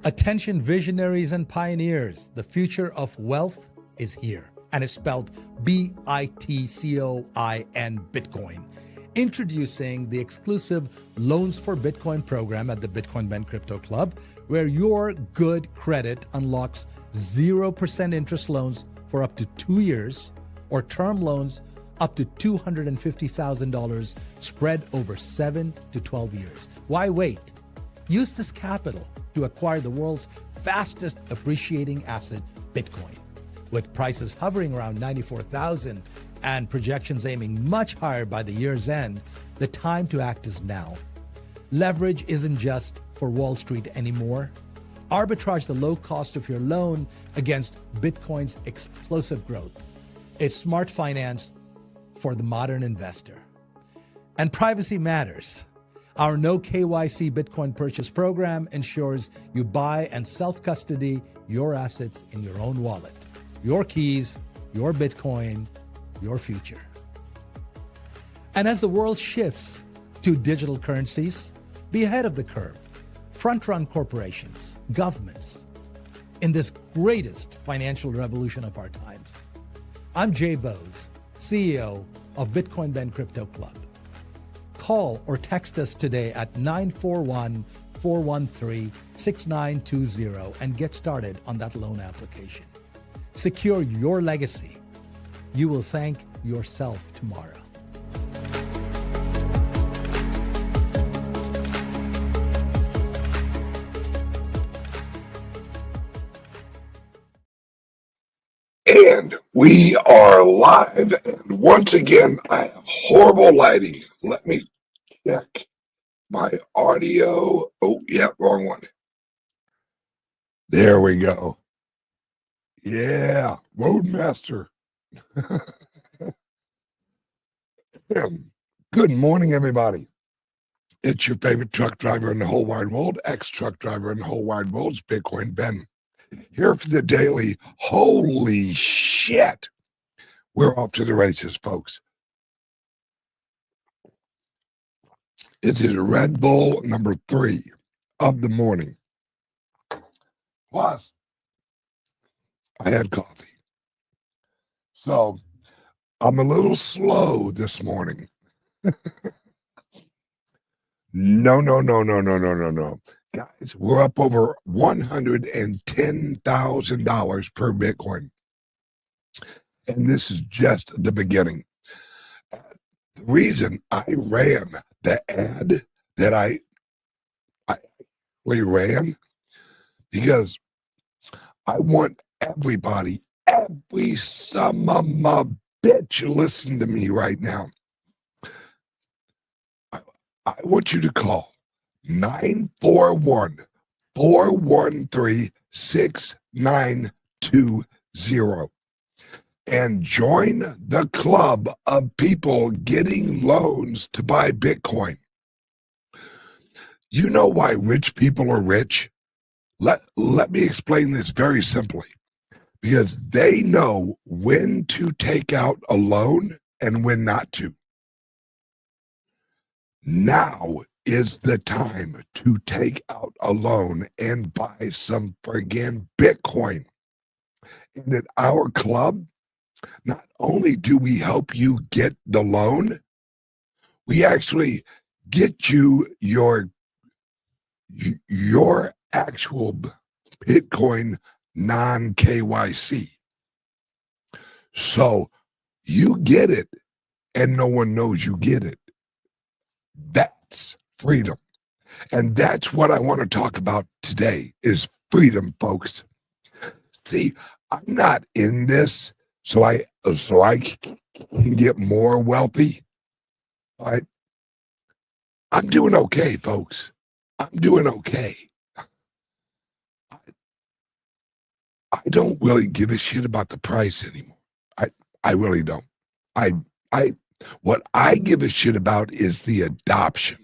Attention visionaries and pioneers, the future of wealth is here, and it's spelled B-I-T-C-O-I-N, Bitcoin. Introducing the exclusive Loans for Bitcoin program at the Bitcoin Ben Crypto Club, where your good credit unlocks 0% interest loans for up to 2 years, or term loans up to $250,000 spread over 7 to 12 years. Why wait? Use this capital to acquire the world's fastest appreciating asset, Bitcoin. With prices hovering around 94,000 and projections aiming much higher by the year's end, the time to act is now. Leverage isn't just for Wall Street anymore. Arbitrage the low cost of your loan against Bitcoin's explosive growth. It's smart finance for the modern investor. And privacy matters. Our no KYC Bitcoin purchase program ensures you buy and self-custody your assets in your own wallet. Your keys, your Bitcoin, your future. And as the world shifts to digital currencies, be ahead of the curve. Front-run corporations, governments, in this greatest financial revolution of our times. I'm Jay Bose, CEO of Bitcoin Ben Crypto Club. Call or text us today at 941-413-6920 and get started on that loan application. Secure your legacy. You will thank yourself tomorrow. And we are live, and once again, I have horrible lighting. Let me check my audio. Oh, yeah, wrong one. There we go. Yeah, Roadmaster. Good morning, everybody. It's your favorite truck driver in the whole wide world, ex-truck driver in the whole wide world, it's Bitcoin Ben. Here for the daily. Holy shit. We're off to the races, folks. It is Red Bull number 3 of the morning. Plus, I had coffee. So, I'm a little slow this morning. No. Guys, we're up over $110,000 per Bitcoin. And this is just the beginning. The reason I ran the ad that I ran, because I want everybody, every son of a bitch, listen to me right now. I want you to call 941-413-6920 and join the club of people getting loans to buy Bitcoin. You know why rich people are rich? Let me explain this very simply. Because they know when to take out a loan and when not to. Now is the time to take out a loan and buy some friggin' Bitcoin. And at our club, not only do we help you get the loan, we actually get you your actual Bitcoin non-KYC. So you get it and no one knows you get it. That's freedom. And that's what I want to talk about today is freedom, folks. See, I'm not in this so I can get more wealthy. But I'm doing okay, folks. I'm doing okay. I don't really give a shit about the price anymore. I really don't. What I give a shit about is the adoption.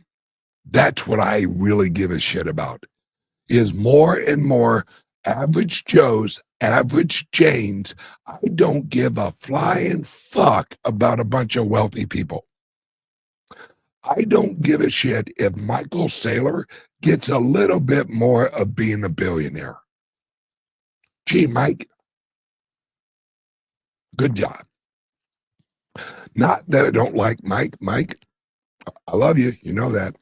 That's what I really give a shit about. Is more and more average Joes, average Janes. I don't give a flying fuck about a bunch of wealthy people. I don't give a shit if Michael Saylor gets a little bit more of being a billionaire. Gee, Mike, good job. Not that I don't like Mike. Mike, I love you. You know that.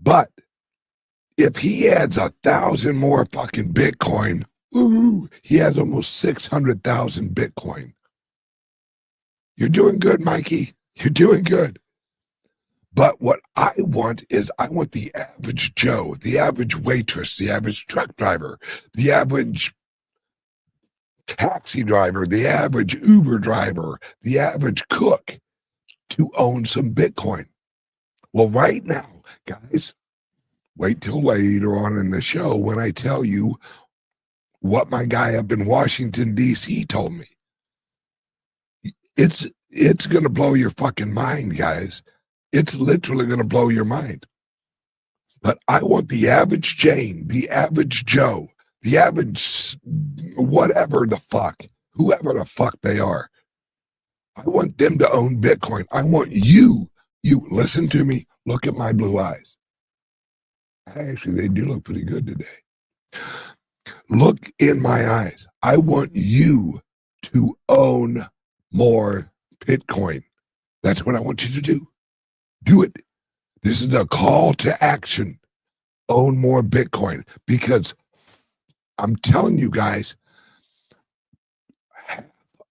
But if he adds 1,000 more fucking Bitcoin, woo, he has almost 600,000 Bitcoin. You're doing good, Mikey. You're doing good. But what I want is I want the average Joe, the average waitress, the average truck driver, the average taxi driver, the average Uber driver, the average cook to own some Bitcoin. Well, right now, guys, wait till later on in the show when I tell you what my guy up in Washington, D.C. told me. It's going to blow your fucking mind, guys. It's literally going to blow your mind. But I want the average Jane, the average Joe, the average whatever the fuck, whoever the fuck they are. I want them to own Bitcoin. I want you listen to me, look at my blue eyes. Actually, they do look pretty good today. Look in my eyes. I want you to own more Bitcoin. That's what I want you to do. Do it. This is a call to action. Own more Bitcoin, because I'm telling you guys, half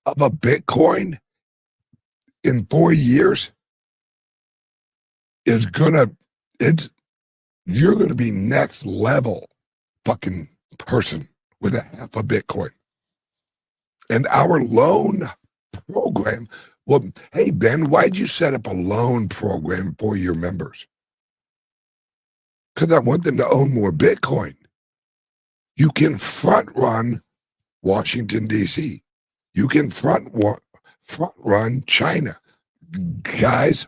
of a Bitcoin in 4 years is you're gonna be next level fucking person with a half a Bitcoin. And our loan program, well, hey, Ben, why'd you set up a loan program for your members? Because I want them to own more Bitcoin. You can front run Washington, D.C. You can front run China. Guys,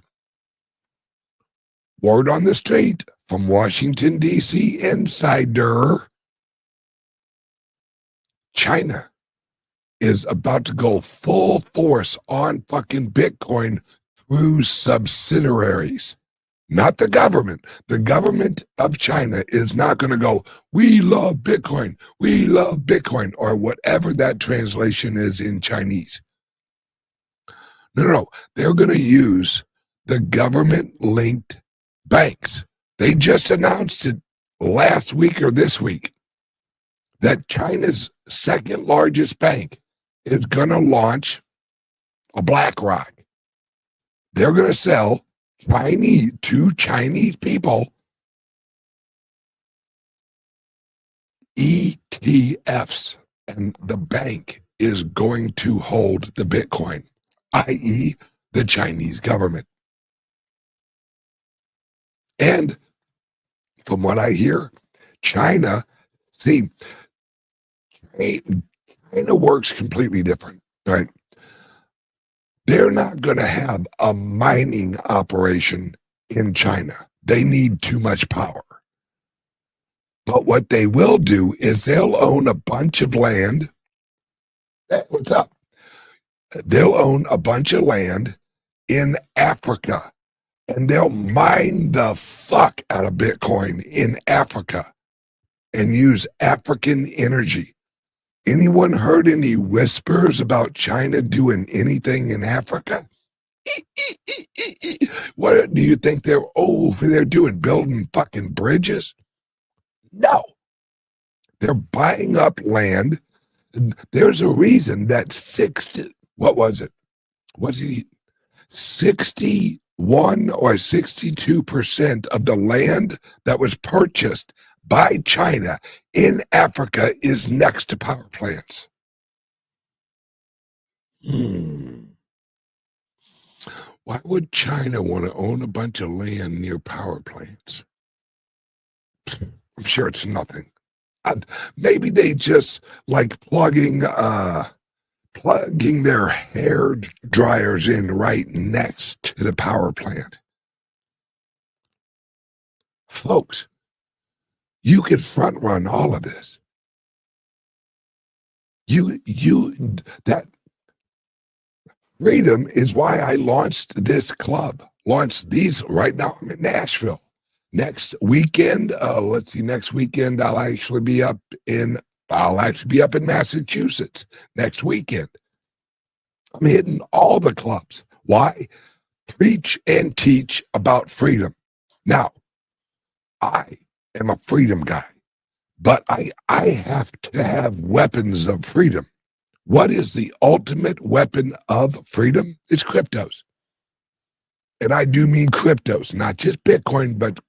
word on the street from Washington, D.C. insider, China is about to go full force on fucking Bitcoin through subsidiaries, not the government. The government of China is not going to go, we love Bitcoin, or whatever that translation is in Chinese. No. They're going to use the government-linked banks. They just announced it last week or this week that China's second largest bank is going to launch a BlackRock. They're going to sell to Chinese people ETFs, and the bank is going to hold the Bitcoin, i.e., the Chinese government. And from what I hear, China works completely different, right? They're not going to have a mining operation in China. They need too much power. But what they will do is they'll own a bunch of land. Hey, what's up? They'll own a bunch of land in Africa, and they'll mine the fuck out of Bitcoin in Africa and use African energy. Anyone heard any whispers about China doing anything in Africa? What do you think they're over there doing? Building fucking bridges? No. They're buying up land. There's a reason that 61 or 62% of the land that was purchased by China in Africa is next to power plants. Why would China want to own a bunch of land near power plants? I'm sure it's nothing. Maybe they just like plugging their hair dryers in right next to the power plant. Folks, you could front run all of this. That freedom is why I launched this club launch these right now. I'm in Nashville. Next weekend, let's see, next weekend I'll actually be up in Massachusetts next weekend. I'm hitting all the clubs. Why? Preach and teach about freedom. Now, I am a freedom guy, but I have to have weapons of freedom. What is the ultimate weapon of freedom? It's cryptos. And I do mean cryptos, not just Bitcoin, but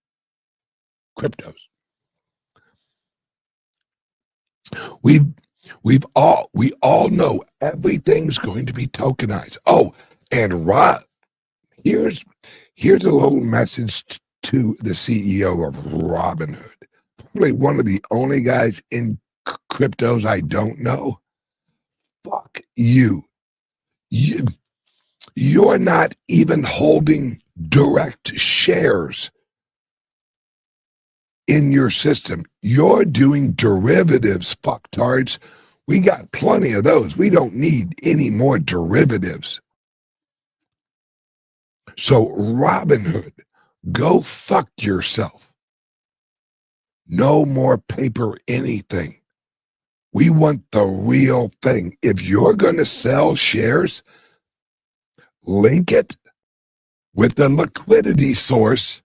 cryptos. We all know everything's going to be tokenized. Oh, and here's a little message to the CEO of Robinhood. Probably one of the only guys in cryptos I don't know. Fuck you. You're not even holding direct shares in your system. You're doing derivatives, fucktards. We got plenty of those. We don't need any more derivatives. So Robinhood, go fuck yourself. No more paper anything. We want the real thing. If you're going to sell shares, link it with the liquidity source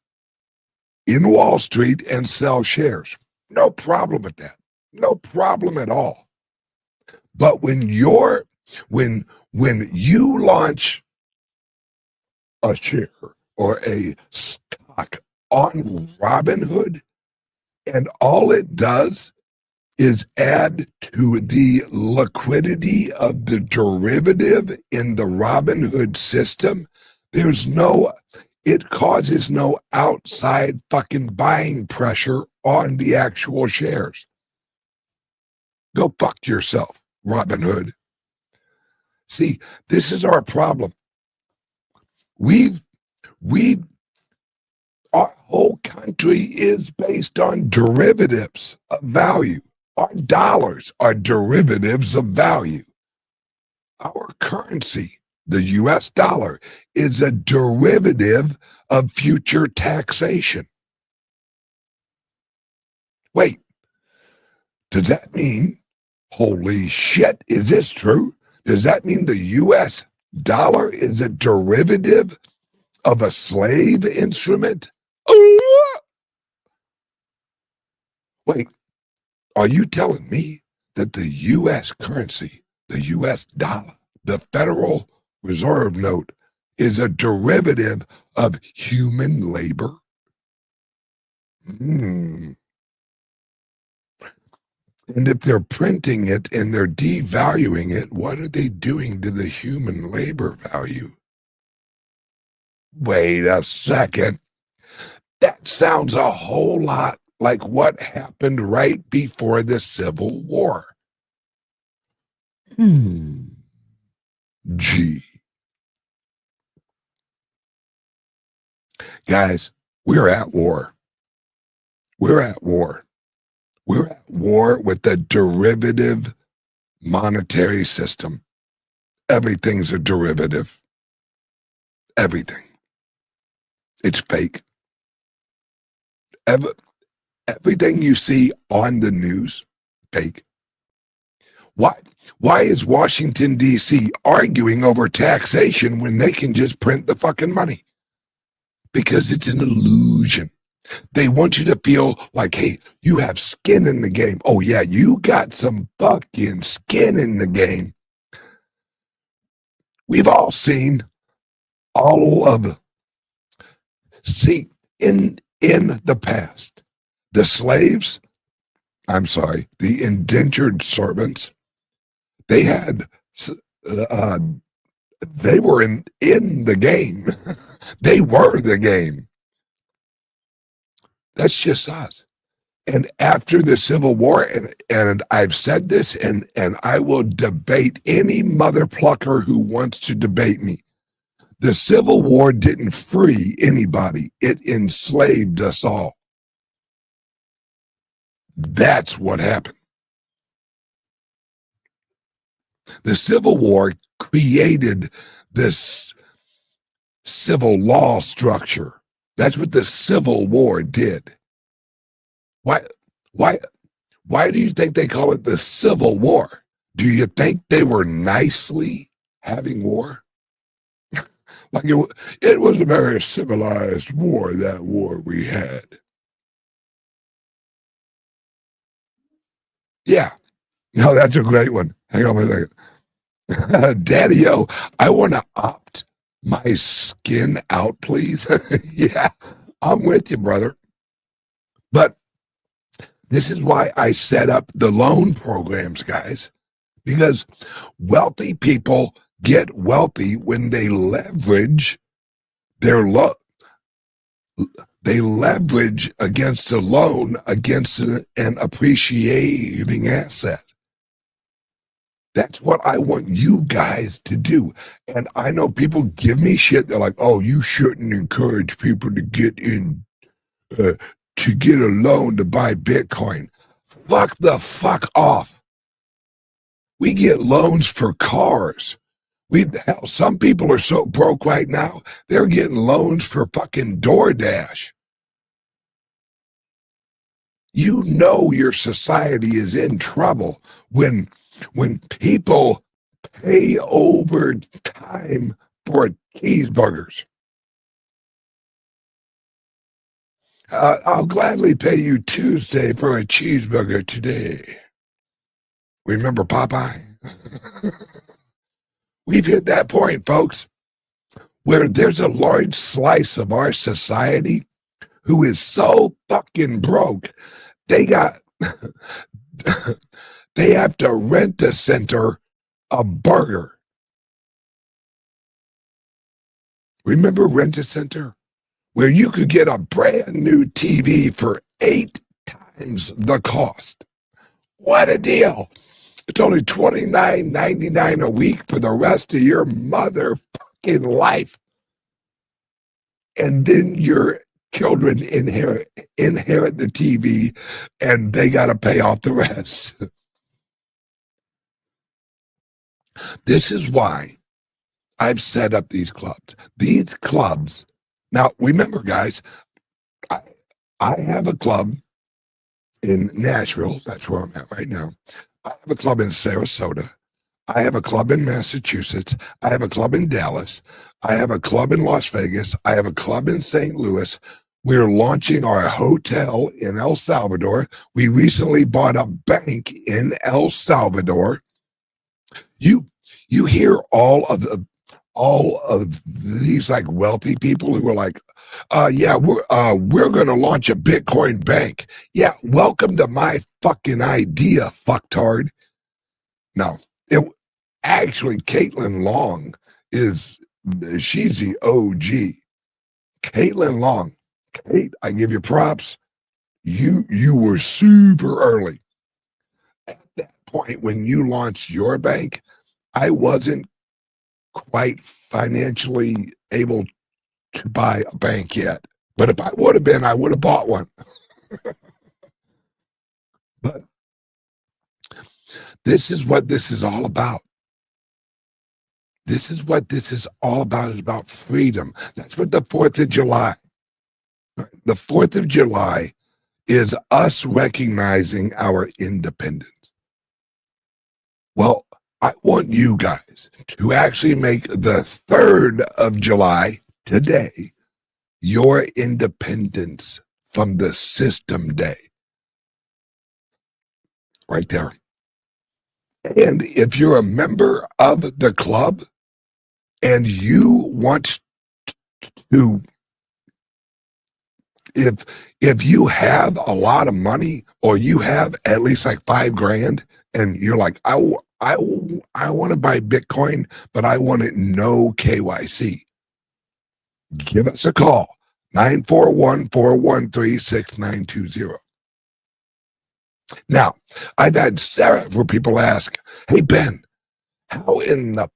in Wall Street and sell shares. No problem with that. No problem at all. But when you launch a share or a stock on Robinhood, and all it does is add to the liquidity of the derivative in the Robinhood system, it causes no outside fucking buying pressure on the actual shares. Go fuck yourself, Robinhood. See, this is our problem. Our whole country is based on derivatives of value. Our dollars are derivatives of value. Our currency, the US dollar, is a derivative of future taxation. Wait, does that mean, holy shit, is this true? Does that mean the US dollar is a derivative of a slave instrument? Wait, are you telling me that the U.S. currency, the U.S. dollar, the Federal Reserve note, is a derivative of human labor? And if they're printing it and they're devaluing it, what are they doing to the human labor value? Wait a second. That sounds a whole lot like what happened right before the Civil War. Gee. Guys, we're at war. We're at war. We're at war with the derivative monetary system. Everything's a derivative. Everything. It's fake. Everything you see on the news, fake. Why is Washington, D.C. arguing over taxation when they can just print the fucking money? Because it's an illusion. They want you to feel like, hey, you have skin in the game. Oh, yeah, you got some fucking skin in the game. We've all seen in the past, the indentured servants, they were in the game. They were the game. That's just us. And after the Civil War, and I've said this, and I will debate any mother plucker who wants to debate me. The Civil War didn't free anybody. It enslaved us all. That's what happened. The Civil War created this civil law structure. That's what the Civil War did. Why, why, why do you think they call it the Civil War? Do you think they were nicely having war? Like it was a very civilized war, that war we had. Yeah. No, that's a great one. Hang on a second. Daddy-o, I want to opt my skin out, please. Yeah, I'm with you, brother. But this is why I set up the loan programs, guys, because wealthy people get wealthy when they leverage their they leverage against a loan against an appreciating asset. That's what I want you guys to do. And I know people give me shit. They're like, oh, you shouldn't encourage people to get in, to get a loan to buy Bitcoin. Fuck the fuck off. We get loans for cars. Hell, some people are so broke right now, they're getting loans for fucking DoorDash. You know your society is in trouble when people pay over time for cheeseburgers. I'll gladly pay you Tuesday for a cheeseburger today. Remember Popeye? We've hit that point, folks, where there's a large slice of our society who is so fucking broke, they have to rent a center a burger. Remember Rent a Center? Where you could get a brand new TV for 8 times the cost. What a deal. It's only $29.99 a week for the rest of your motherfucking life. And then your children inherit the TV and they got to pay off the rest. This is why I've set up these clubs. These clubs, now remember guys, I have a club in Nashville. That's where I'm at right now. I have a club in Sarasota. I have a club in Massachusetts. I have a club in Dallas. I have a club in Las Vegas. I have a club in St. Louis. We're launching our hotel in El Salvador. We recently bought a bank in El Salvador. You hear all of these like wealthy people who are like, yeah, we're gonna launch a Bitcoin bank. Yeah, welcome to my fucking idea, fucktard. No, actually Caitlin Long she's the OG. Caitlin Long, Kate, I give you props. You were super early. At that point when you launched your bank, I wasn't quite financially able to buy a bank yet. But if I would have been, I would have bought one. But this is what this is all about. This is what this is all about. It's about freedom. That's what the 4th of July. The 4th of July is us recognizing our independence. Well, I want you guys to actually make the 3rd of July today your independence from the system day. Right there. And if you're a member of the club and you want to, if you have a lot of money or you have at least like $5,000 and you're like, I want to buy Bitcoin, but I want it no KYC. Give us a call, 941-413-6920. Now, I've had several people ask, hey, Ben, how in the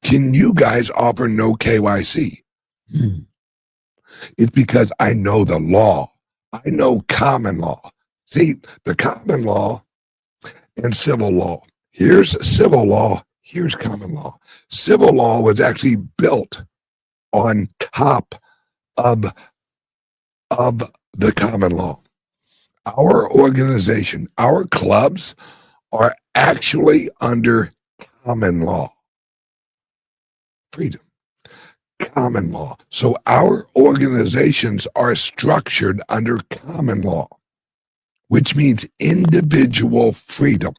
can you guys offer no KYC? It's because I know the law. I know common law. See, the common law and civil law. Here's civil law. Here's common law. Civil law was actually built on top of the common law. Our organization, our clubs are actually under common law. Freedom. Common law. So our organizations are structured under common law, which means individual freedom.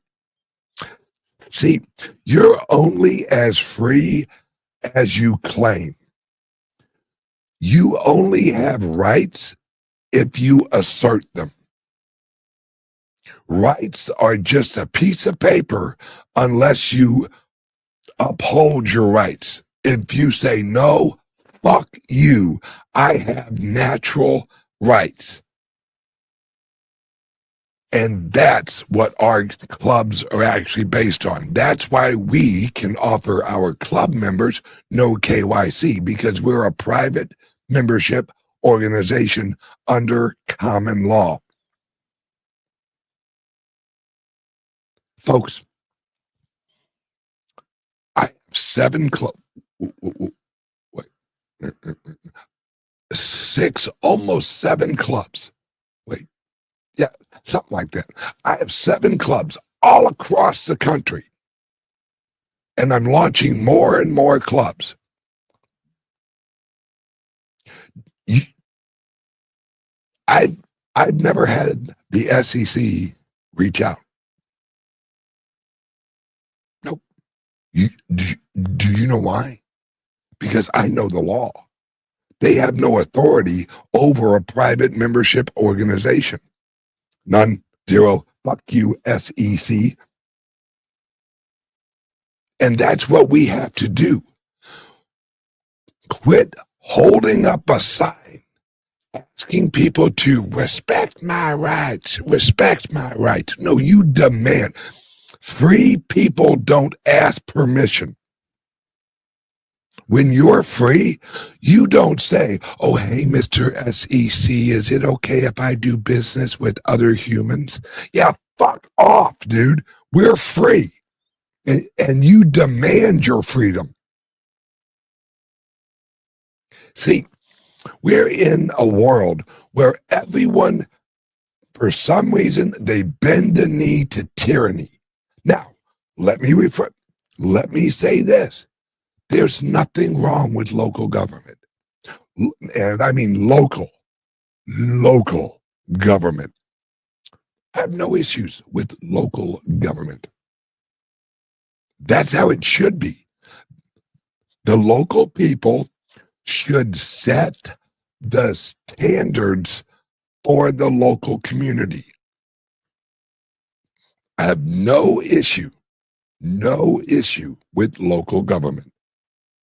See, you're only as free as you claim. You only have rights if you assert them. Rights are just a piece of paper unless you uphold your rights. If you say, no, fuck you, I have natural rights. And that's what our clubs are actually based on. That's why we can offer our club members no KYC, because we're a private membership organization under common law. Folks, I have 7 clubs. Almost 7 clubs. Wait, yeah, something like that. I have 7 clubs all across the country, and I'm launching more and more clubs. I've never had the SEC reach out. Nope. Do you know why? Because I know the law. They have no authority over a private membership organization. None, zero, fuck you, SEC. And that's what we have to do. Quit holding up a sign, asking people to respect my rights, respect my rights. No, you demand. Free people don't ask permission. When you're free, you don't say, oh, hey, Mr. SEC, is it okay if I do business with other humans? Yeah, fuck off, dude. We're free. And you demand your freedom. See, we're in a world where everyone, for some reason, they bend the knee to tyranny. Now, let me say this. There's nothing wrong with local government. And I mean local government. I have no issues with local government. That's how it should be. The local people should set the standards for the local community. I have no issue with local government.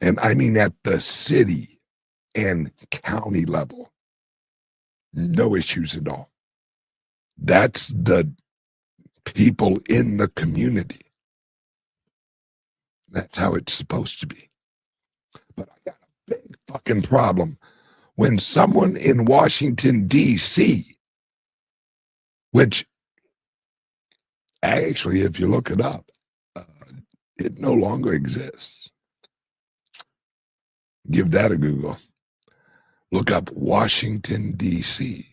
And I mean at the city and county level. No issues at all. That's the people in the community. That's how it's supposed to be. But I got a big fucking problem when someone in Washington, D.C., which actually, if you look it up, it no longer exists. Give that a Google. Look up Washington, D.C.,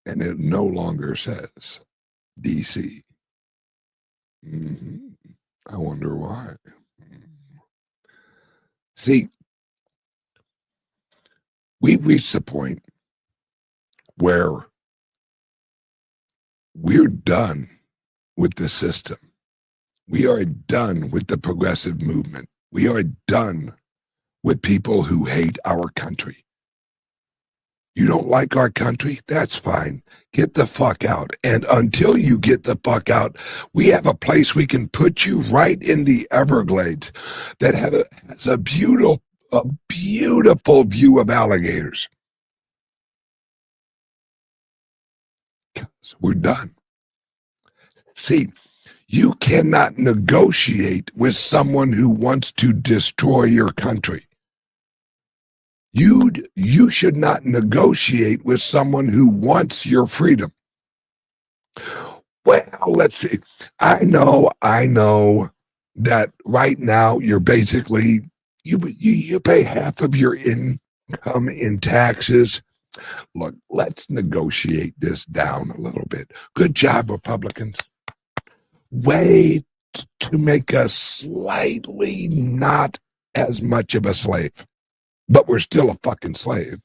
and it no longer says D.C. I wonder why. See, we've reached a point where we're done with the system. We are done with the progressive movement. We are done with people who hate our country. You don't like our country? That's fine. Get the fuck out. And until you get the fuck out, we have a place we can put you right in the Everglades that has a beautiful view of alligators. We're done. See, you cannot negotiate with someone who wants to destroy your country. You should not negotiate with someone who wants your freedom. Well, let's see. I know that right now you're basically, you pay half of your come in taxes. Look, let's negotiate this down a little bit. Good job, Republicans. Way to make us slightly not as much of a slave, but we're still a fucking slave.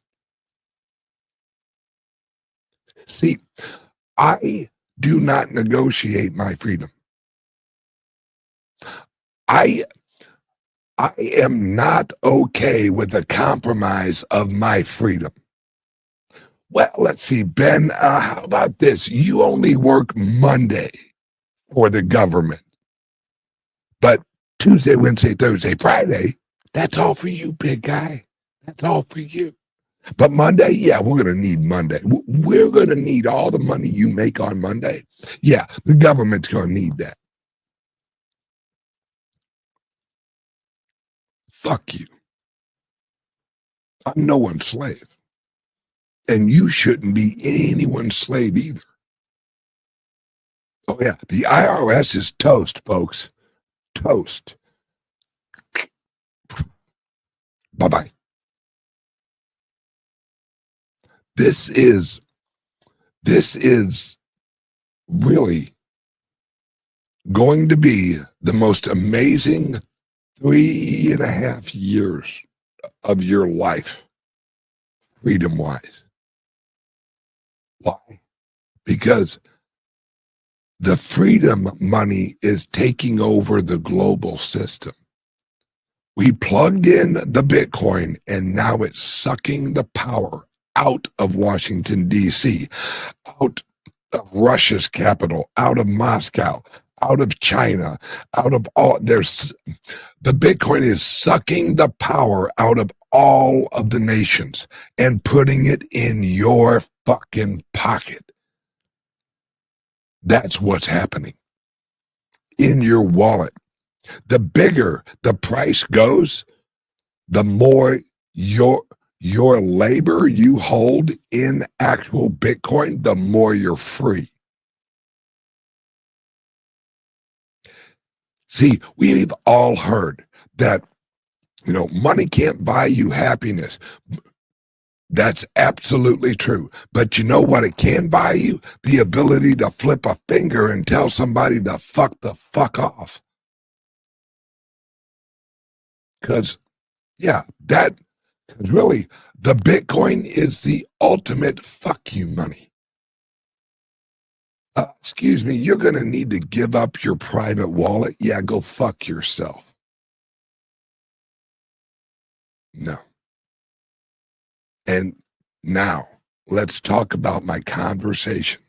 See, I do not negotiate my freedom. I am not okay with the compromise of my freedom. Well, let's see, Ben, how about this? You only work Monday for the government, but Tuesday, Wednesday, Thursday, Friday, that's all for you, big guy. That's all for you. But Monday, yeah, we're going to need Monday. We're going to need all the money you make on Monday. Yeah, the government's going to need that. Fuck you. I'm no one's slave. And you shouldn't be anyone's slave either. Oh, yeah, the IRS is toast, folks. Toast. Bye-bye. This is really going to be the most amazing 3.5 years of your life, freedom-wise. Why? Because the freedom money is taking over the global system. We plugged in the Bitcoin, and now it's sucking the power out of Washington, D.C., out of Russia's capital, out of Moscow, out of China, out of all. The Bitcoin is sucking the power out of all of the nations and putting it in your fucking pocket. That's what's happening in your wallet. The bigger the price goes, the more your labor you hold in actual Bitcoin, the more you're free. See, we've all heard that, money can't buy you happiness. That's absolutely true. But you know what it can buy you? The ability to flip a finger and tell somebody to fuck the fuck off. Because really, the Bitcoin is the ultimate fuck you money. Excuse me, you're going to need to give up your private wallet? Yeah, go fuck yourself. No. And now, let's talk about my conversation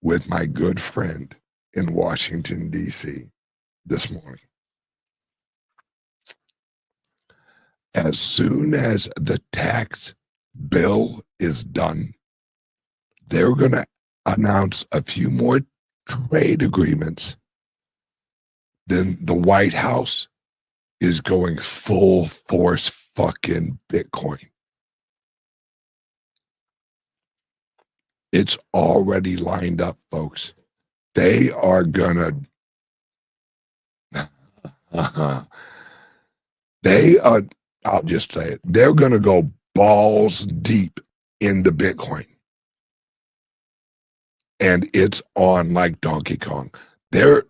with my good friend in Washington, D.C. this morning. As soon as the tax bill is done, they're going to announce a few more trade agreements. Then the White House is going full force fucking Bitcoin. It's already lined up, folks. They are gonna I'll just say it, they're gonna go balls deep into Bitcoin. And it's on like Donkey Kong. They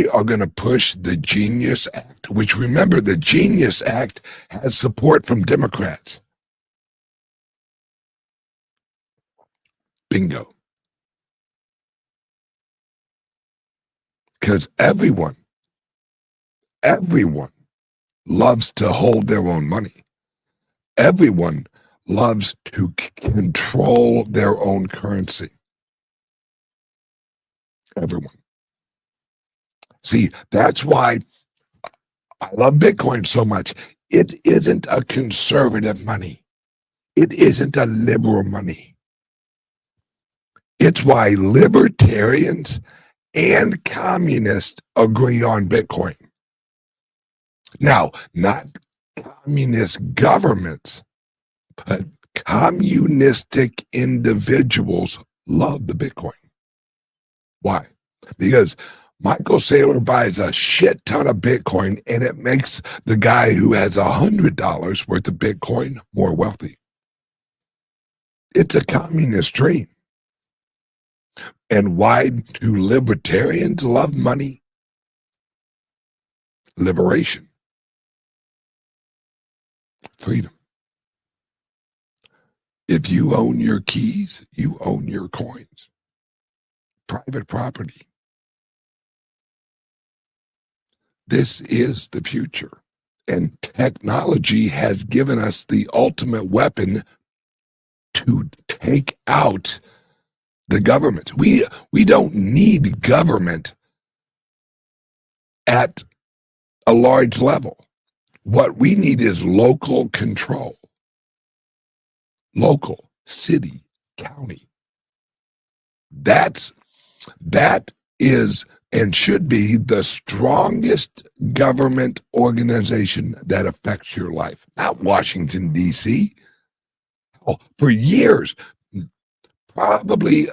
are going to push the Genius Act, which, remember, the Genius Act has support from Democrats. Bingo. Because everyone loves to hold their own money. Everyone loves to control their own currency. Everyone. See, that's why I love Bitcoin so much. It isn't a conservative money. It isn't a liberal money. It's why libertarians and communists agree on Bitcoin. Now, not communist governments, but communistic individuals love the Bitcoin. Why? Because Michael Saylor buys a shit ton of Bitcoin, and it makes the guy who has $100 worth of Bitcoin more wealthy. It's a communist dream. And why do libertarians love money? Liberation. Freedom. If you own your keys, you own your coins. Private property. This is the future. And technology has given us the ultimate weapon to take out the government. We don't need government at a large level. What we need is local control. Local, city, county. That is and should be the strongest government organization that affects your life. Not Washington, D.C. Oh, for years, probably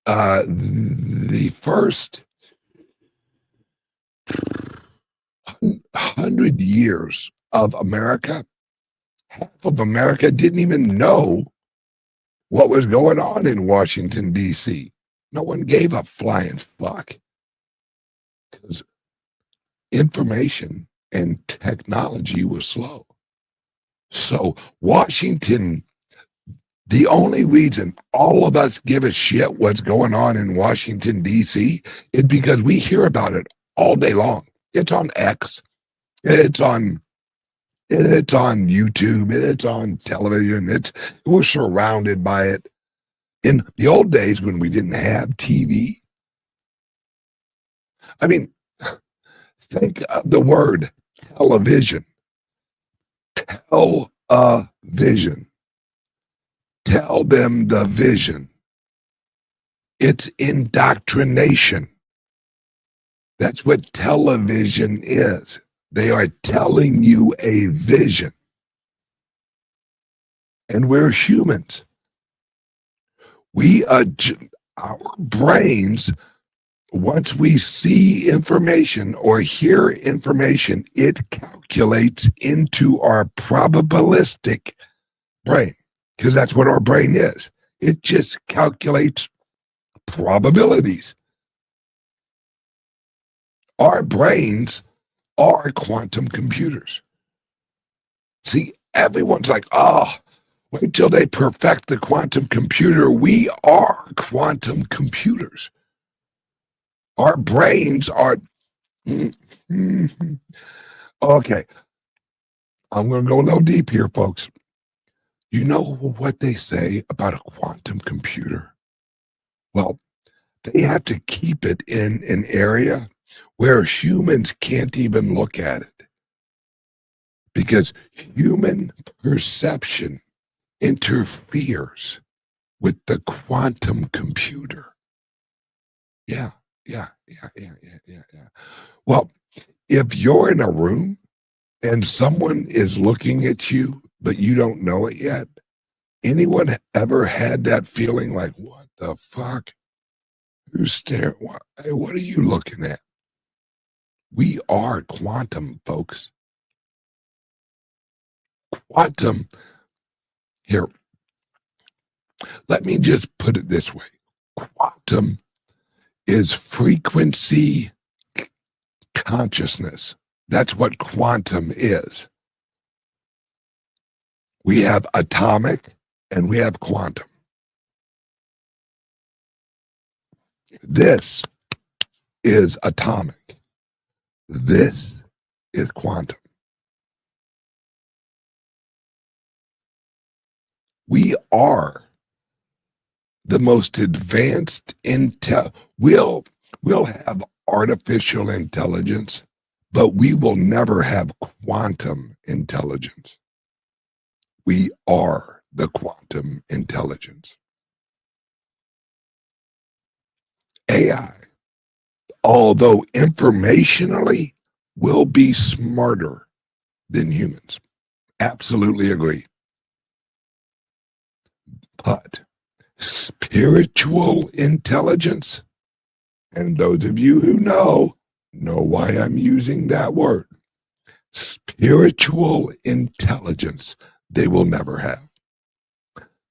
the first 100 years of America, half of America didn't even know what was going on in Washington, D.C. No one gave a flying fuck. Because information and technology was slow. So Washington, the only reason all of us give a shit what's going on in Washington, D.C. is because we hear about it all day long. It's on X. It's on YouTube. It's on television. We're surrounded by it. In the old days when we didn't have TV, I mean, think of the word television. Television. Tell them the vision. It's indoctrination. That's what television is. They are telling you a vision. And we're humans. Our brains, once we see information or hear information, it calculates into our probabilistic brain, because that's what our brain is. It just calculates probabilities. Our brains are quantum computers. See, everyone's like, oh, wait till they perfect the quantum computer. We are quantum computers. Our brains are... Okay. I'm going to go a little deep here, folks. You know what they say about a quantum computer? Well, they have to keep it in an area where humans can't even look at it, because human perception interferes with the quantum computer. Yeah. Well, if you're in a room and someone is looking at you, but you don't know it yet, anyone ever had that feeling like, what the fuck? Who's staring? What are you looking at? We are quantum, folks. Quantum, here, let me just put it this way. Quantum is frequency consciousness. That's what quantum is. We have atomic and we have quantum. This is atomic. This is quantum. We are the most advanced we'll have artificial intelligence, but we will never have quantum intelligence. We are the quantum intelligence. AI, although informationally, will be smarter than humans. Absolutely agree. But spiritual intelligence, And those of you who know why I'm using that word. Spiritual intelligence they will never have.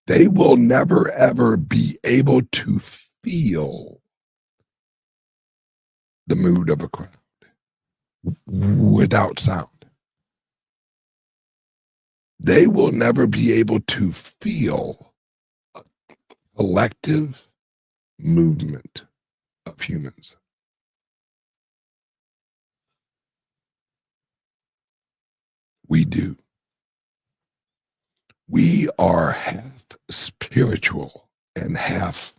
They will never, ever be able to feel the mood of a crowd without sound. They will never be able to feel a collective movement of humans. We do. We are half spiritual and half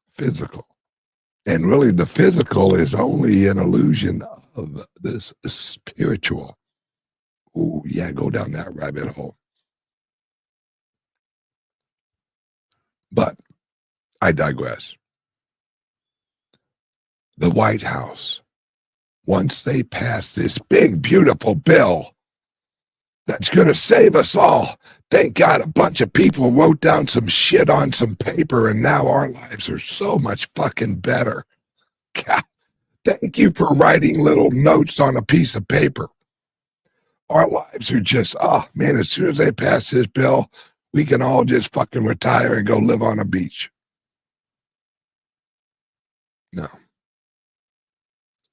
physical. And really, the physical is only an illusion of this spiritual. Oh, yeah, go down that rabbit hole. But I digress. The White House, once they pass this big, beautiful bill that's going to save us all, thank God a bunch of people wrote down some shit on some paper, and now our lives are so much fucking better. God, thank you for writing little notes on a piece of paper. Our lives are just, oh man, as soon as they pass this bill, we can all just fucking retire and go live on a beach. No.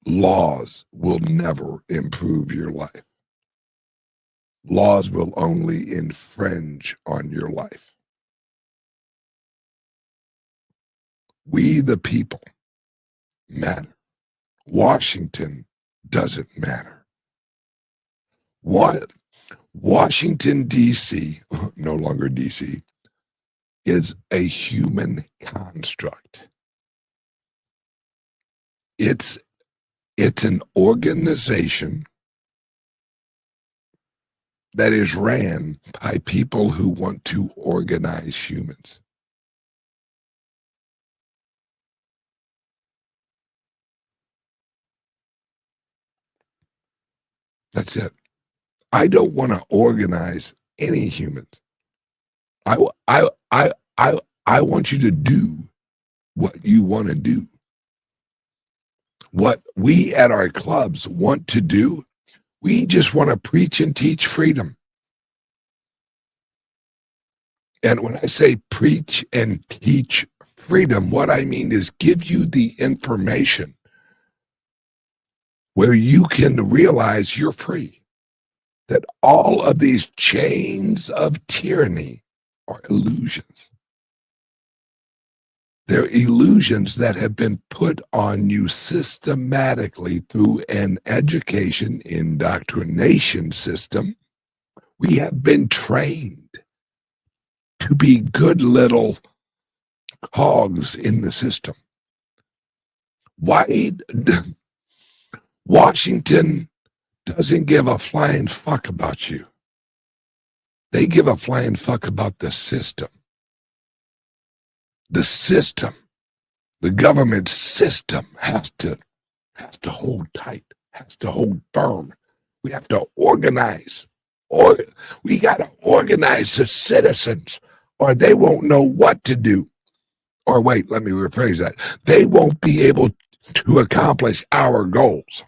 Laws will never improve your life. Laws will only infringe on your life. We, the people, matter. Washington doesn't matter. What? Washington, D.C., no longer D.C., is a human construct. It's an organization that is ran by people who want to organize humans. That's it. I don't want to organize any humans. I want you to do what you want to do. What we at our clubs want to do, we just want to preach and teach freedom. And when I say preach and teach freedom, what I mean is give you the information where you can realize you're free. That all of these chains of tyranny are illusions. They're illusions that have been put on you systematically through an education indoctrination system. We have been trained to be good little cogs in the system. Why? Washington doesn't give a flying fuck about you. They give a flying fuck about the system. The system, the government system has to hold tight, has to hold firm. We have to organize. Or we got to organize the citizens, or they won't know what to do. Or wait, let me rephrase that. They won't be able to accomplish our goals.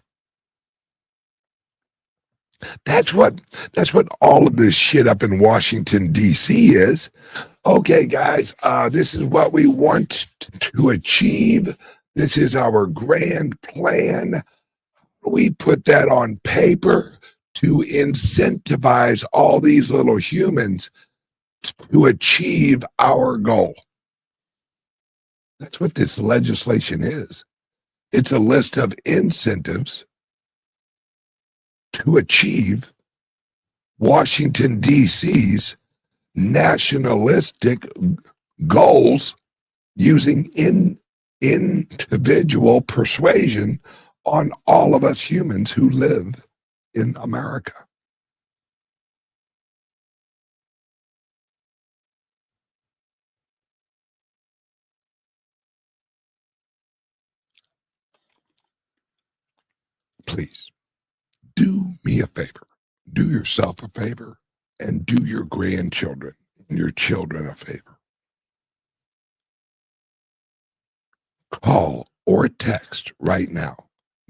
That's what all of this shit up in Washington, D.C. is. Okay, guys, this is what we want to achieve. This is our grand plan. We put that on paper to incentivize all these little humans to achieve our goal. That's what this legislation is. It's a list of incentives to achieve Washington, D.C.'s nationalistic goals using individual persuasion on all of us humans who live in America. Please, do me a favor. Do yourself a favor and do your grandchildren and your children a favor. Call or text right now,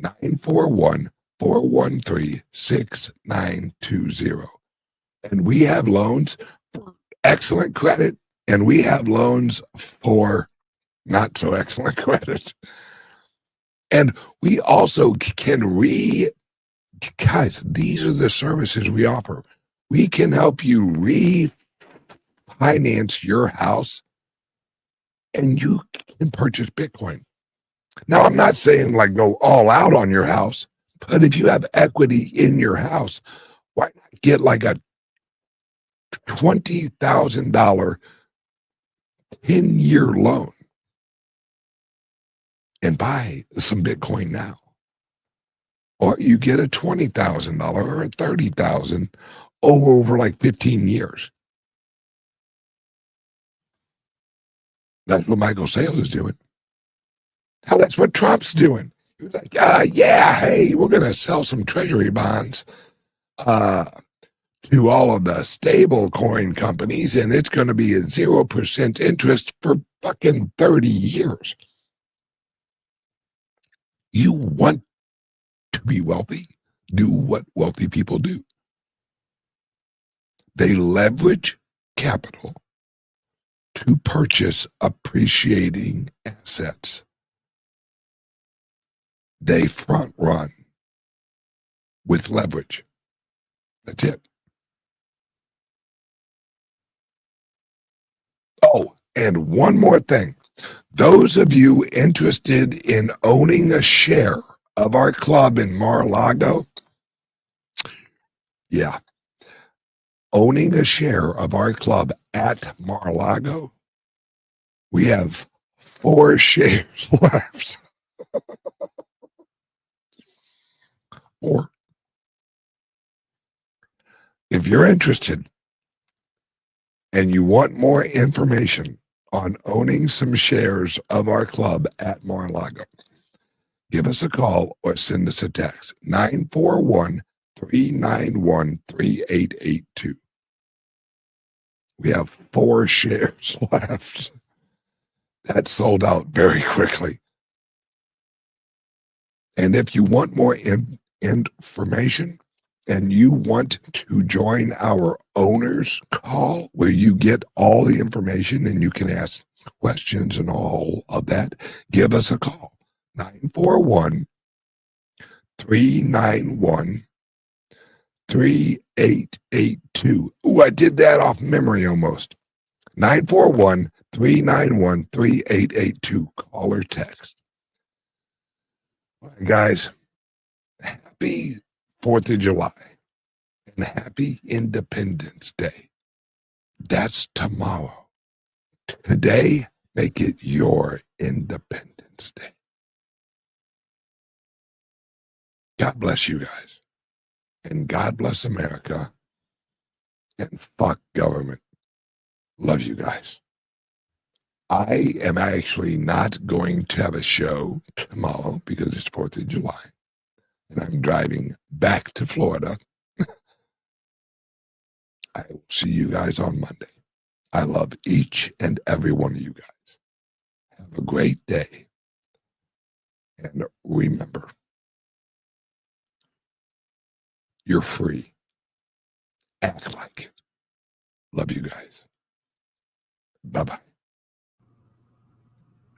941-413-6920. And we have loans for excellent credit, and we have loans for not so excellent credit. And we also can guys, these are the services we offer. We can help you refinance your house, and you can purchase Bitcoin. Now, I'm not saying like go all out on your house, but if you have equity in your house, why not get like a $20,000 10-year loan and buy some Bitcoin now? Or you get a $20,000 or a $30,000 over like 15 years. That's what Michael Saylor is doing. Hell, that's what Trump's doing. He was like, yeah, hey, we're going to sell some treasury bonds to all of the stable coin companies, and it's going to be a 0% interest for fucking 30 years. You want to be wealthy? Do what wealthy people do. They leverage capital to purchase appreciating assets. They front run with leverage. That's it. Oh, and one more thing. Those of you interested in owning a share of our club in Mar-a-Lago, yeah, owning a share of our club at Mar-a-Lago, we have 4 shares left. Or if you're interested and you want more information on owning some shares of our club at Mar-a-Lago, give us a call or send us a text, 941-391-3882. We have 4 shares left. That sold out very quickly. And if you want more information and you want to join our owners call where you get all the information and you can ask questions and all of that, give us a call. 941-391-3882. Ooh, I did that off memory almost. 941-391-3882. Call or text. Guys, happy 4th of July and happy Independence Day. That's tomorrow. Today, make it your Independence Day. God bless you guys. And God bless America. And fuck government. Love you guys. I am actually not going to have a show tomorrow because it's 4th of July. And I'm driving back to Florida. I will see you guys on Monday. I love each and every one of you guys. Have a great day. And remember, you're free. Act like it. Love you guys. Bye-bye.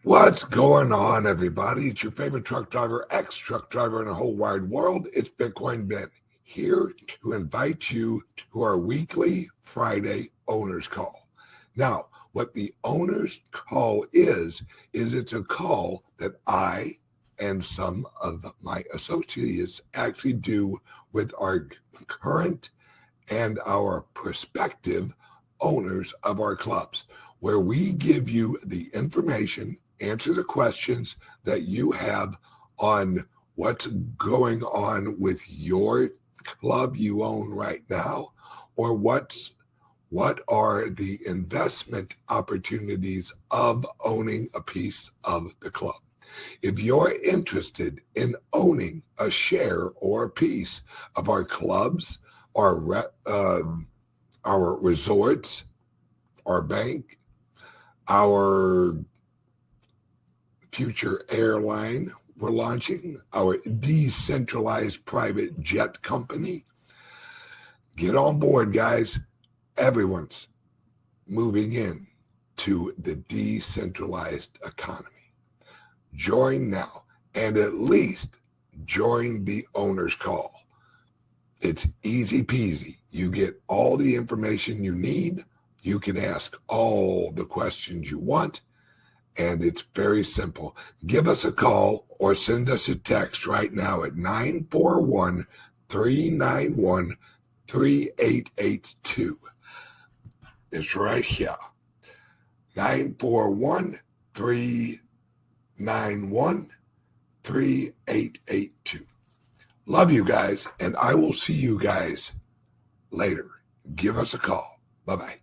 What's going on, everybody? It's your favorite truck driver, ex-truck driver in the whole wide world. It's Bitcoin Ben, here to invite you to our weekly Friday owners call. Now, what the owners call is it's a call that I and some of my associates actually do with our current and our prospective owners of our clubs, where we give you the information, answer the questions that you have on what's going on with your club you own right now, or what are the investment opportunities of owning a piece of the club. If you're interested in owning a share or a piece of our clubs, our resorts, our bank, our future airline we're launching, our decentralized private jet company. Get on board, guys. Everyone's moving in to the decentralized economy. Join now, and at least join the owner's call. It's easy peasy. You get all the information you need. You can ask all the questions you want, and it's very simple. Give us a call or send us a text right now at 941-391-3882. It's right here. 941-391-3882. Love you guys, and I will see you guys later. Give us a call. Bye-bye.